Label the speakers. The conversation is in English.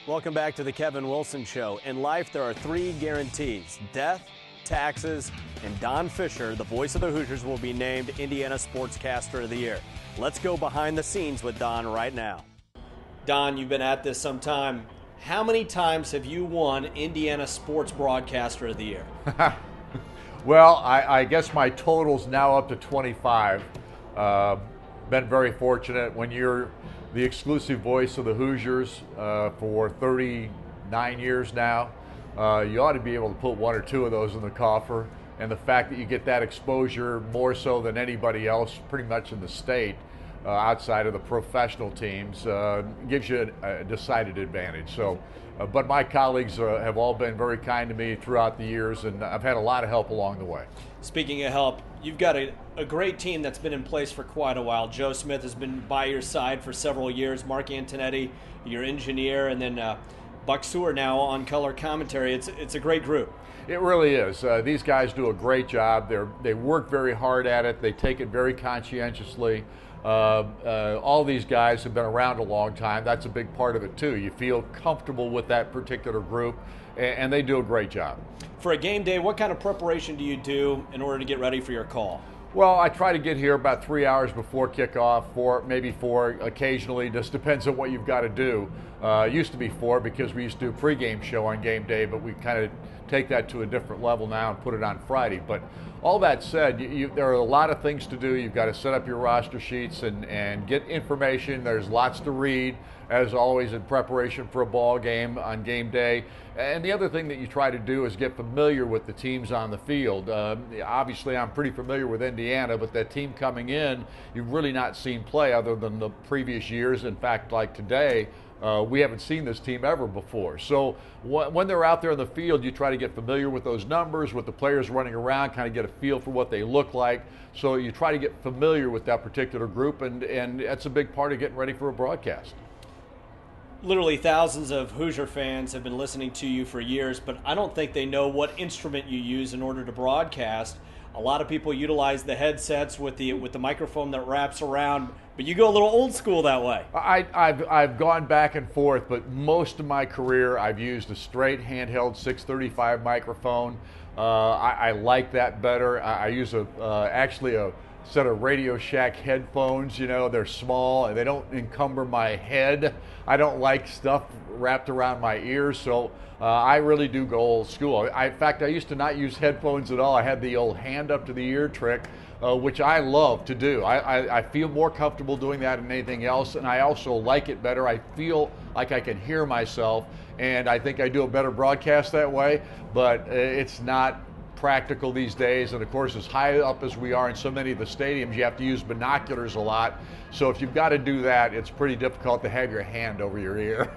Speaker 1: Welcome back to the Kevin Wilson Show. In life, there are three guarantees: death, taxes, and Don Fischer, the voice of the Hoosiers, will be named Indiana Sportscaster of the Year. Let's go behind the scenes with Don right now. Don, you've been at this some time. How many times have you won Indiana Sports Broadcaster of the Year?
Speaker 2: Well, I guess my total's now up to 25. Been very fortunate. When you're the exclusive voice of the Hoosiers for 39 years now, you ought to be able to put one or two of those in the coffer. And the fact that you get that exposure more so than anybody else pretty much in the state outside of the professional teams gives you a decided advantage. So, but my colleagues have all been very kind to me throughout the years, and I've had a lot of help along the way.
Speaker 1: Speaking of help, you've got a great team that's been in place for quite a while. Joe Smith has been by your side for several years. Mark Antonetti, your engineer, and then Buck Seward now on color commentary. It's a great group.
Speaker 2: It really is. These guys do a great job. They work very hard at it. They take it very conscientiously. All these guys have been around a long time. That's a big part of it too. You feel comfortable with that particular group, and they do a great job.
Speaker 1: For a game day, what kind of preparation do you do in order to get ready for your call?
Speaker 2: Well, I try to get here about 3 hours before kickoff, maybe four occasionally, just depends on what you've got to do. Used to be 4 because we used to do a pregame show on game day, but we kind of take that to a different level now and put it on Friday. But all that said, there are a lot of things to do. You've got to set up your roster sheets and get information. There's lots to read, as always, in preparation for a ball game on game day. And the other thing that you try to do is get familiar with the teams on the field. Obviously, I'm pretty familiar with Indiana, but that team coming in, you've really not seen play other than the previous years. In fact, like today, we haven't seen this team ever before. So when they're out there in the field, you try to get familiar with those numbers, with the players running around, kind of get a feel for what they look like. So you try to get familiar with that particular group, and that's a big part of getting ready for a broadcast.
Speaker 1: Literally thousands of Hoosier fans have been listening to you for years, but I don't think they know what instrument you use in order to broadcast. A lot of people utilize the headsets with the microphone that wraps around, but you go a little old school that way.
Speaker 2: I've gone back and forth, but most of my career I've used a straight handheld 635 microphone. I like that better. I use actually a set of Radio Shack headphones. You know, they're small and they don't encumber my head. I don't like stuff wrapped around my ears, so I really do go old school. In fact, I used to not use headphones at all. I had the old hand up to the ear trick, which I love to do. I feel more comfortable doing that than anything else, and I also like it better. I feel like I can hear myself, and I think I do a better broadcast that way, but it's not practical these days. And of course, as high up as we are in so many of the stadiums, you have to use binoculars a lot. So if you've got to do that, it's pretty difficult to have your hand over your ear.